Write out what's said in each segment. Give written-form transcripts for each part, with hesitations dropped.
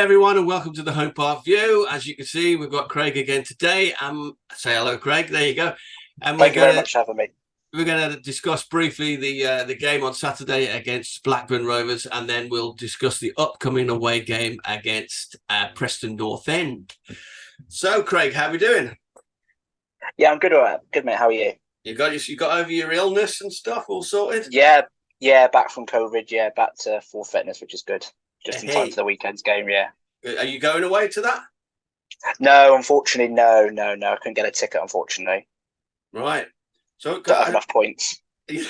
Hi everyone and welcome to the Home Park View. As you can see, we've got Craig again today. Say hello, Craig. There you go. And Thank you very much for having me. we're going to discuss briefly the game on Saturday against Blackburn Rovers, and then we'll discuss the upcoming away game against Preston NorthEnd. So, Craig, how are we doing? Yeah, I'm good. All right. Good, mate. How are you? You got over your illness and stuff all sorted? Yeah, back from COVID. Yeah, back to full fitness, which is good. Just in time Hey, for the weekend's game. Yeah. are you going away to that? No, unfortunately, no. I couldn't get a ticket. Unfortunately, Right. So, don't have enough points. yeah.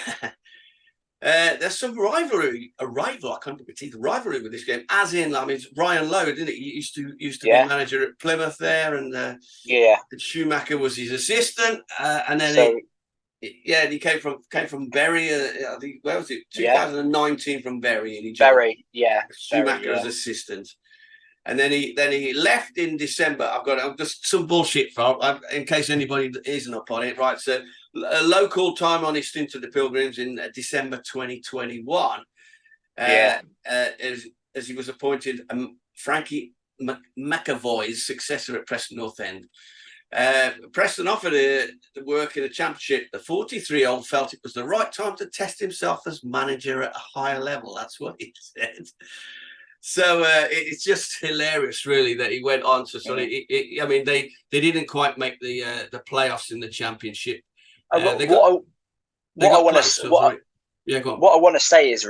There's some rivalry, I can't repeat the rivalry with this game. As in, I mean, it's Ryan Lowe, didn't it? He used to be Yeah, manager at Plymouth there, and yeah. Schumaker was his assistant, and then So he came from Bury. I think, where was it? yeah, 2019 from Bury, and he joined very yeah, very Schumaker as assistant. And then he left in December. I've got just some bullshit for in case anybody isn't up on it. Right, so a local time on his stint at the Pilgrims in December 2021, yeah. as he was appointed Frankie McAvoy's successor at Preston NorthEnd. Preston offered the work in the Championship. The 43-year-old felt it was the right time to test himself as manager at a higher level. That's what he said. So it's just hilarious, really, that he went on to sort of. I mean, they didn't quite make the playoffs in the Championship. They got close. Yeah, go on. What I want to say is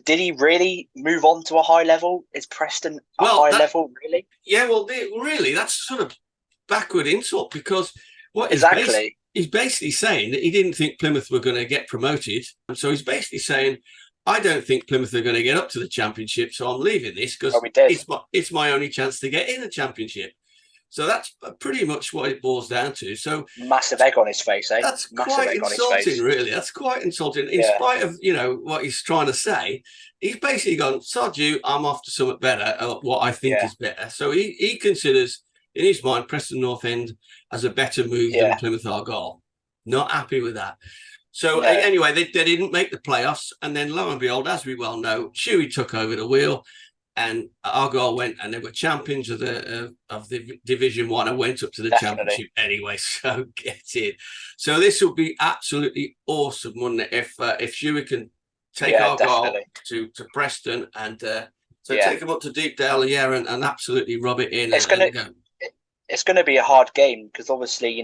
did he really move on to a high level? Is Preston high level really? Yeah, well, really, that's sort of backward insult, because what he's basically saying that he didn't think Plymouth were going to get promoted, and so he's basically saying, I don't think Plymouth are going to get up to the Championship, so I'm leaving this because it's my only chance to get in the Championship. So that's pretty much what it boils down to. So massive egg on his face, eh? That's Massive quite egg on his face. insulting, really. That's quite insulting. In spite of what he's trying to say, he's basically gone, sod you, I'm off to something better, what I think is better. So he considers, in his mind, Preston NorthEnd as a better move than Plymouth Argyle. Not happy with that. So anyway, they didn't make the playoffs, and then lo and behold, as we well know, Shuey took over the wheel, and Argyle went, and they were champions of the Division 1 and went up to the Championship anyway. So get in. So this will be absolutely awesome, wouldn't it? If Shuey can take Argyle to Preston and take them up to Deepdale, and absolutely rub it in. It's gonna be a hard game because obviously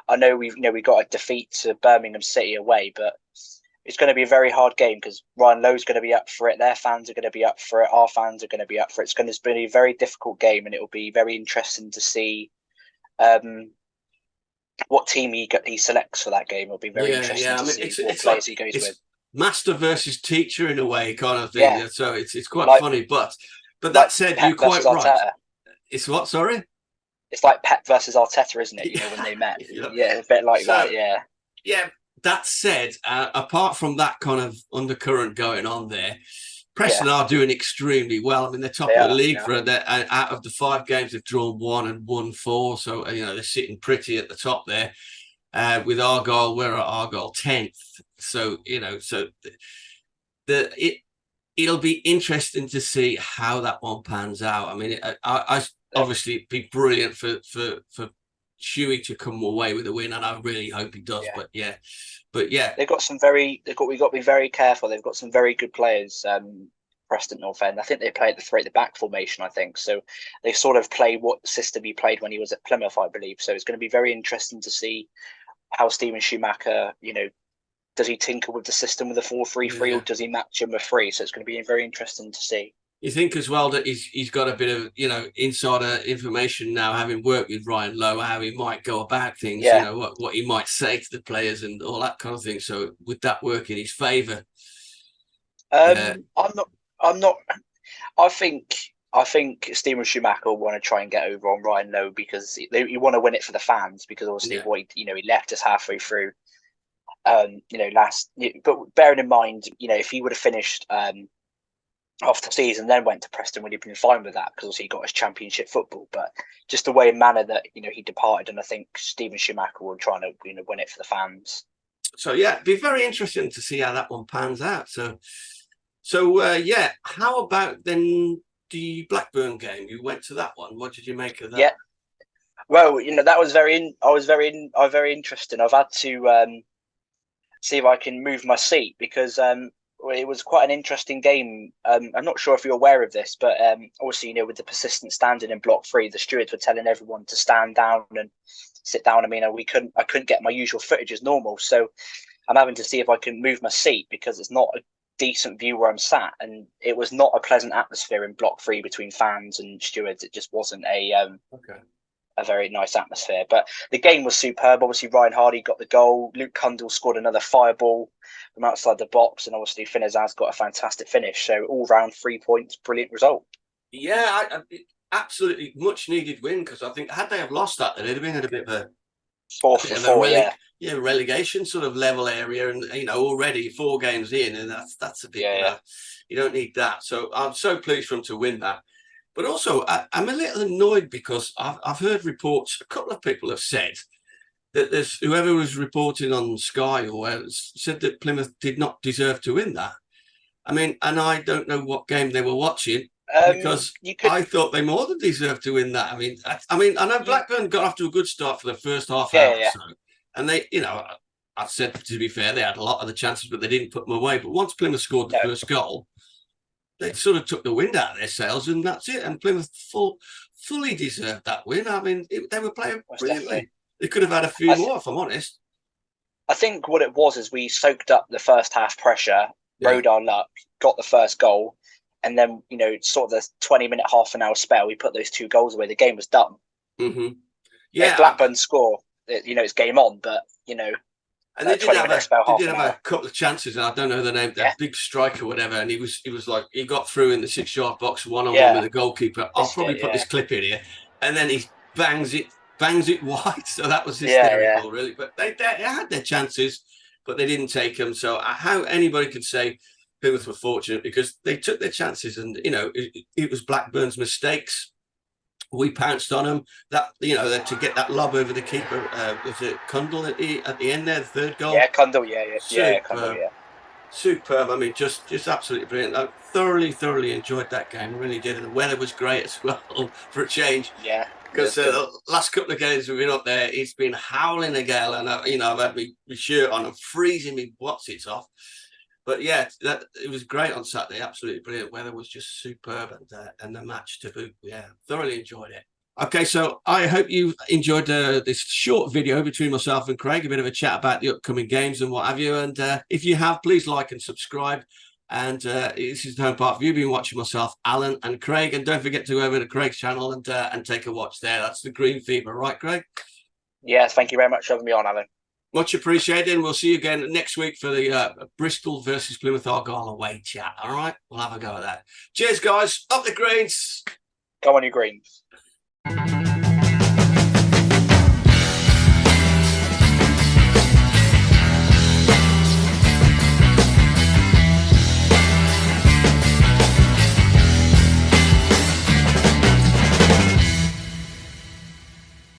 I know we got a defeat to Birmingham City away, but it's going to be a very hard game because Ryan Lowe's going to be up for it. Their fans are going to be up for it. Our fans are going to be up for it. It's going to be a very difficult game, and it will be very interesting to see what team he selects for that game. It'll be very interesting to see what players he goes with. Master versus teacher in a way, kind of thing. Yeah. So it's quite funny, but that said, you're quite right. It's what? Sorry. It's like Pep versus Arteta, isn't it? When they met. Yeah, a bit like that. Yeah. Yeah. That said, apart from that kind of undercurrent going on there, Preston are doing extremely well. I mean, they're top of the league for out of the 5 games they've drawn 1 and won 4. So they're sitting pretty at the top there. With Argyle, we're at Argyle 10th. So it'll be interesting to see how that one pans out. I mean, I obviously it'd be brilliant for Shuey to come away with a win, and I really hope he does. But yeah, we've got to be very careful. They've got some very good players. Preston NorthEnd. I think they play at the 3 at the back formation. I think so. They sort of play what system he played when he was at Plymouth, I believe. So it's going to be very interesting to see how Steven Schumaker, does he tinker with the system with a 4-3-3 or does he match him with 3? So it's going to be very interesting to see. You think as well that he's got a bit of insider information now, having worked with Ryan Lowe, how he might go about things, what he might say to the players and all that kind of thing. So would that work in his favour? I'm not. I think Steven Schumacher will want to try and get over on Ryan Lowe because he want to win it for the fans, because obviously he left us halfway through. But bearing in mind, if he would have finished off the season, then went to Preston, would have been fine with that because he got his Championship football. But just the way and manner that he departed, and I think Steven Schumacher will try to win it for the fans. So it'd be very interesting to see how that one pans out. So how about then? the Blackburn game. You went to that one. What did you make of that? Yeah. Well, that was very interesting. I've had to see if I can move my seat because it was quite an interesting game. I'm not sure if you're aware of this, but obviously, with the persistent standing in block 3, the stewards were telling everyone to stand down and sit down. I mean, I couldn't get my usual footage as normal, so I'm having to see if I can move my seat because it's not a decent view where I'm sat, and it was not a pleasant atmosphere in block 3 between fans and stewards. It just wasn't a very nice atmosphere. But the game was superb. Obviously, Ryan Hardy got the goal. Luke Cundall scored another fireball from outside the box, and obviously Finazaz got a fantastic finish. So all round 3 points, brilliant result. Yeah, absolutely much needed win because I think had they have lost that, they'd have been at a bit of a 4 for 4, relegation sort of level area, and already 4 games in, and that's a bit. You don't need that. So I'm so pleased for them to win that. But also, I'm a little annoyed because I've heard reports. A couple of people have said that there's whoever was reporting on Sky or whatever said that Plymouth did not deserve to win that. I mean, and I don't know what game they were watching because I thought they more than deserved to win that. I know Blackburn got off to a good start for the first half hour or so, and they, I said to be fair, they had a lot of the chances, but they didn't put them away. But once Plymouth scored the first goal, they sort of took the wind out of their sails, and that's it. And Plymouth fully deserved that win. I mean, they were playing brilliantly. They could have had a few more, if I'm honest. I think what it was is we soaked up the first half pressure, rode our luck, got the first goal, and then, sort of the 20-minute, half an hour spell, we put those 2 goals away. The game was done. Mm-hmm. Yeah. If Blackburn score, it's game on, but, and they did have a couple of chances, and I don't know the name, that big striker, whatever, and he was like, he got through in the 6-yard box one-on-one with the goalkeeper. I'll probably put this clip in here. And then he bangs it wide. So that was hysterical, really. But they had their chances, but they didn't take them. So how anybody could say Plymouth were fortunate because they took their chances, and, it was Blackburn's mistakes. We pounced on them. That to get that lob over the keeper. Was it Cundall at the end there, the third goal? Yeah, Cundall. Superb. I mean, just absolutely brilliant. I thoroughly enjoyed that game. I really did. And the weather was great as well for a change. Yeah. Because the last couple of games we've been up there, it's been howling a gale, and I've had my shirt on and freezing me what's-its off. But yeah, it was great on Saturday. Absolutely brilliant. Weather was just superb, and the match to boot. Yeah, thoroughly enjoyed it. Okay, so I hope you enjoyed this short video between myself and Craig, a bit of a chat about the upcoming games and what have you. And if you have, please like and subscribe. And this is the home part of you been watching myself, Alan, and Craig. And don't forget to go over to Craig's channel and take a watch there. That's the Green Fever, right, Craig? Yes, thank you very much for having me on, Alan. Much appreciated, and we'll see you again next week for the Bristol versus Plymouth Argyle away chat. All right, we'll have a go at that. Cheers, guys. Up the greens. Go on, you greens.